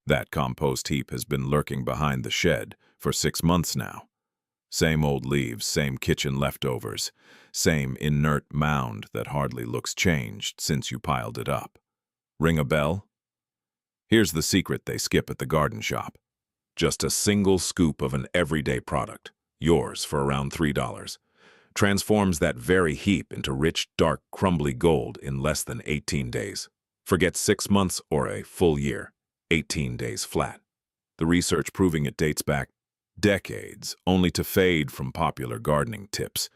That compost heap has been lurking behind the shed for 6 months now. Same old leaves, same kitchen leftovers, same inert mound that hardly looks changed since you piled it up. Ring a bell? Here's the secret they skip at the garden shop. Just a single scoop of an everyday product, yours for around $3, transforms that very heap into rich, dark, crumbly gold in less than 18 days. Forget 6 months or a full year, 18 days flat. The research proving it dates back decades, only to fade from popular gardening tips.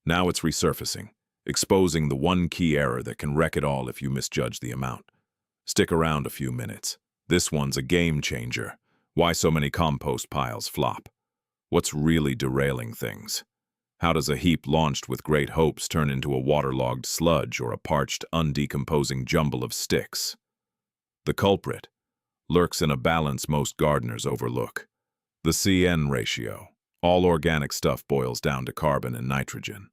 Now it's resurfacing, exposing the one key error that can wreck it all if you misjudge the amount. Stick around a few minutes. This one's a game changer. Why so many compost piles flop? What's really derailing things? How does a heap launched with great hopes turn into a waterlogged sludge or a parched, undecomposing jumble of sticks? The culprit lurks in a balance most gardeners overlook. The CN ratio. All organic stuff boils down to carbon and nitrogen.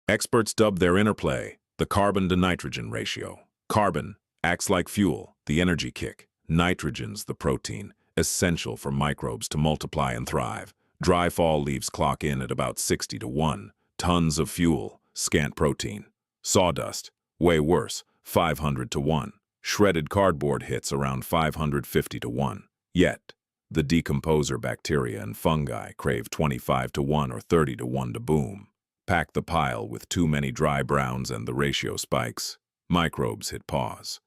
Experts dub their interplay the carbon-to-nitrogen ratio. Carbon acts like fuel, the energy kick. Nitrogen's the protein, essential for microbes to multiply and thrive. Dry fall leaves clock in at about 60-1. Tons of fuel, scant protein. Sawdust, way worse, 500-1. Shredded cardboard hits around 550-1. Yet, the decomposer bacteria and fungi crave 25-1 or 30-1 to boom. Pack the pile with too many dry browns and the ratio spikes. Microbes hit pause.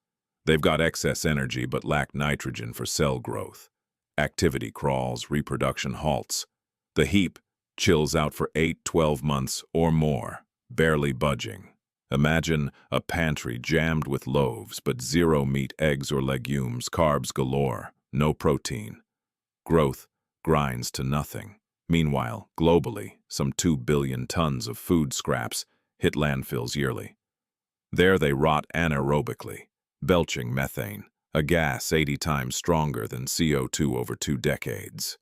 They've got excess energy but lack nitrogen for cell growth. Activity crawls, reproduction halts. The heap chills out for 8-12 months or more, barely budging. Imagine a pantry jammed with loaves, but zero meat, eggs, or legumes, carbs galore, no protein. Growth grinds to nothing. Meanwhile, globally, some 2 billion tons of food scraps hit landfills yearly. There they rot anaerobically, belching methane, a gas 80 times stronger than CO2 over 2 decades.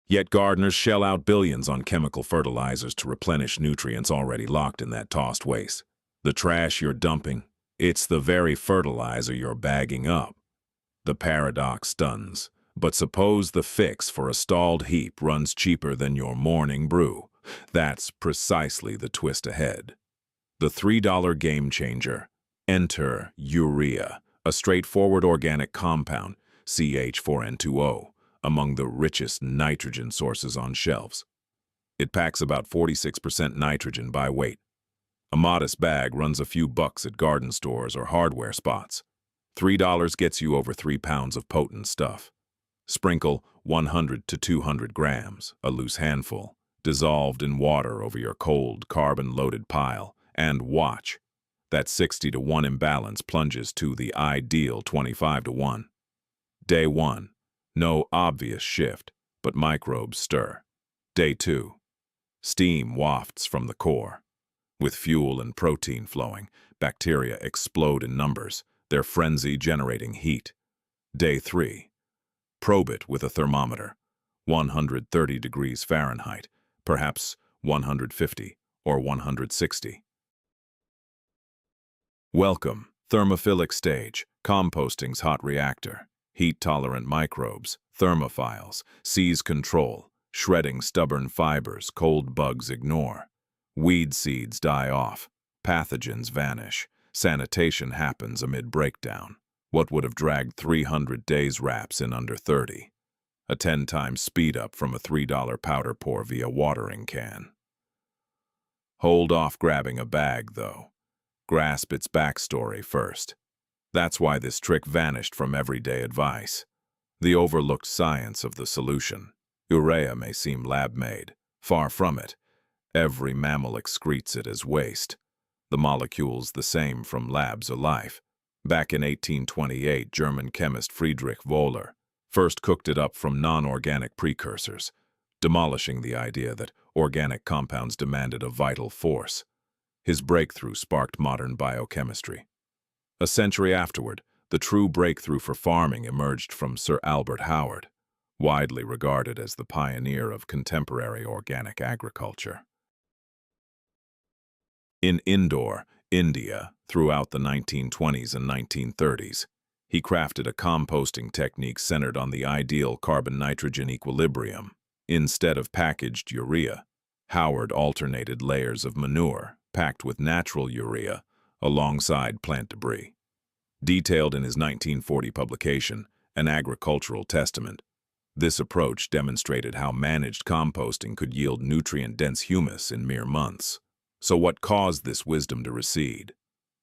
Yet gardeners shell out billions on chemical fertilizers to replenish nutrients already locked in that tossed waste. The trash you're dumping, it's the very fertilizer you're bagging up. The paradox stuns. But suppose the fix for a stalled heap runs cheaper than your morning brew. That's precisely the twist ahead. The $3 game changer. Enter urea, a straightforward organic compound, CH4N2O, among the richest nitrogen sources on shelves. It packs about 46% nitrogen by weight. A modest bag runs a few bucks at garden stores or hardware spots. $3 gets you over 3 pounds of potent stuff. Sprinkle 100 to 200 grams, a loose handful, dissolved in water over your cold, carbon-loaded pile, and watch. That 60-1 imbalance plunges to the ideal 25-1. Day 1. No obvious shift, but microbes stir. Day 2. Steam wafts from the core. With fuel and protein flowing, bacteria explode in numbers, their frenzy generating heat. Day 3. Probe it with a thermometer. 130 degrees Fahrenheit, perhaps 150 or 160. Welcome, thermophilic stage, composting's hot reactor. Heat-tolerant microbes, thermophiles, seize control, shredding stubborn fibers cold bugs ignore. Weed seeds die off, pathogens vanish, sanitation happens amid breakdown. What would have dragged 300 days wraps in under 30. A 10-time speed-up from a $3 powder pour via watering can. Hold off grabbing a bag, though. Grasp its backstory first. That's why this trick vanished from everyday advice. The overlooked science of the solution. Urea may seem lab-made. Far from it. Every mammal excretes it as waste. The molecule's the same from labs of life. Back in 1828, German chemist Friedrich Wöhler first cooked it up from non-organic precursors, demolishing the idea that organic compounds demanded a vital force. His breakthrough sparked modern biochemistry. A century afterward, the true breakthrough for farming emerged from Sir Albert Howard, widely regarded as the pioneer of contemporary organic agriculture. In indoor, India throughout the 1920s and 1930s. He crafted a composting technique centered on the ideal carbon-nitrogen equilibrium. Instead of packaged urea, Howard alternated layers of manure packed with natural urea alongside plant debris. Detailed in his 1940 publication, An Agricultural Testament, this approach demonstrated how managed composting could yield nutrient-dense humus in mere months. So what caused this wisdom to recede?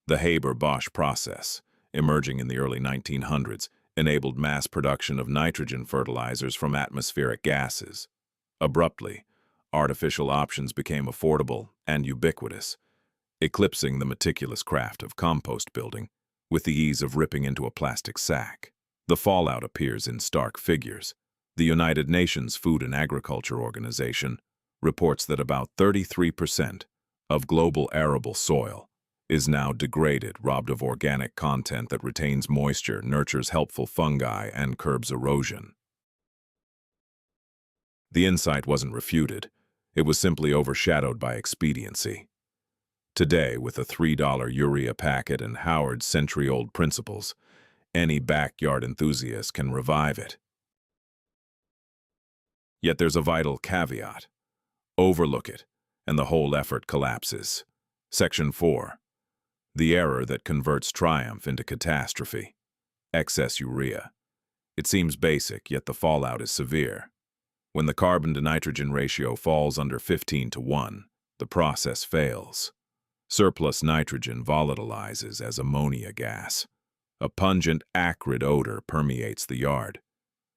The Haber-Bosch process, emerging in the early 1900s, enabled mass production of nitrogen fertilizers from atmospheric gases. Abruptly, artificial options became affordable and ubiquitous, eclipsing the meticulous craft of compost building with the ease of ripping into a plastic sack. The fallout appears in stark figures. The United Nations Food and Agriculture Organization reports that about 33% of global arable soil is now degraded, robbed of organic content that retains moisture, nurtures helpful fungi, and curbs erosion. The insight wasn't refuted. It was simply overshadowed by expediency. Today, with a $3 urea packet and Howard's century-old principles, any backyard enthusiast can revive it. Yet there's a vital caveat. Overlook it, and the whole effort collapses. Section 4. The error that converts triumph into catastrophe. Excess urea. It seems basic, yet the fallout is severe. When the carbon-to-nitrogen ratio falls under 15:1, the process fails. Surplus nitrogen volatilizes as ammonia gas. A pungent, acrid odor permeates the yard.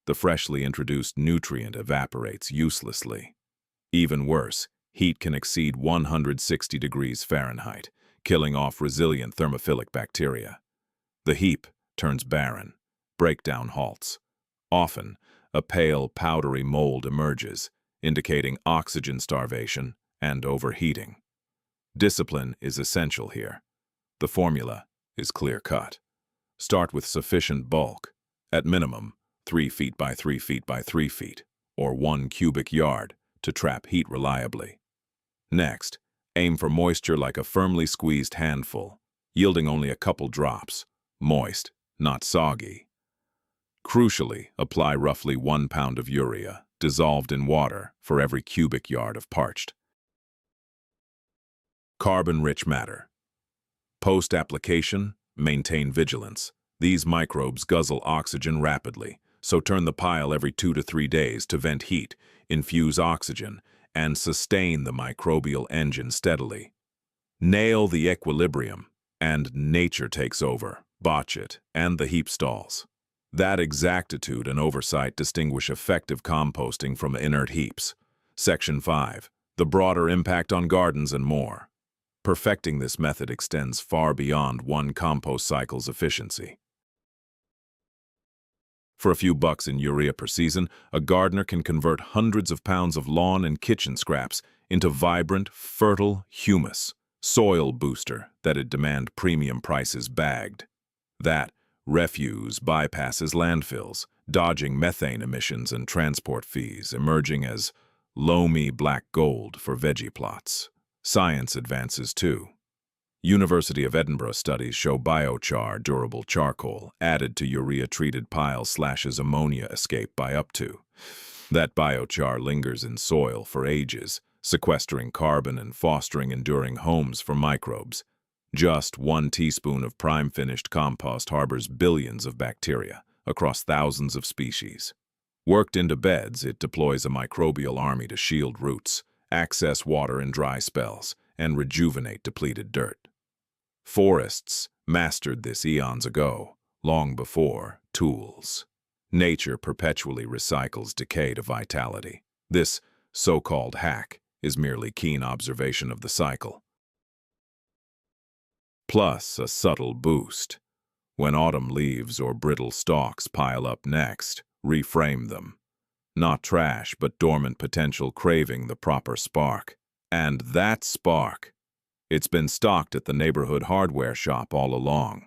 The freshly introduced nutrient evaporates uselessly. Even worse, heat can exceed 160 degrees Fahrenheit, killing off resilient thermophilic bacteria. The heap turns barren. Breakdown halts. Often, a pale, powdery mold emerges, indicating oxygen starvation and overheating. Discipline is essential here. The formula is clear-cut. Start with sufficient bulk, at minimum 3 feet by 3 feet by 3 feet, or 1 cubic yard, to trap heat reliably. Next, aim for moisture like a firmly squeezed handful, yielding only a couple drops, moist, not soggy. Crucially, apply roughly 1 pound of urea, dissolved in water, for every cubic yard of parched. Carbon-rich matter. Post-application, maintain vigilance. These microbes guzzle oxygen rapidly, so turn the pile every 2 to 3 days to vent heat, infuse oxygen, and sustain the microbial engine steadily. Nail the equilibrium, and nature takes over. Botch it, and the heap stalls. That exactitude and oversight distinguish effective composting from inert heaps. Section 5. The broader impact on gardens and more. Perfecting this method extends far beyond one compost cycle's efficiency. For a few bucks in urea per season, a gardener can convert hundreds of pounds of lawn and kitchen scraps into vibrant, fertile humus, soil booster that'd demand premium prices bagged. That refuse bypasses landfills, dodging methane emissions and transport fees, emerging as loamy black gold for veggie plots. Science advances too. University of Edinburgh studies show biochar, durable charcoal, added to urea-treated piles slashes ammonia escape by up to. That biochar lingers in soil for ages, sequestering carbon and fostering enduring homes for microbes. Just 1 teaspoon of prime-finished compost harbors billions of bacteria across thousands of species. Worked into beds, it deploys a microbial army to shield roots, access water in dry spells, and rejuvenate depleted dirt. Forests mastered this eons ago, long before tools. Nature perpetually recycles decay to vitality. This so-called hack is merely keen observation of the cycle. Plus a subtle boost. When autumn leaves or brittle stalks pile up next, reframe them. Not trash, but dormant potential craving the proper spark. And that spark, it's been stocked at the neighborhood hardware shop all along.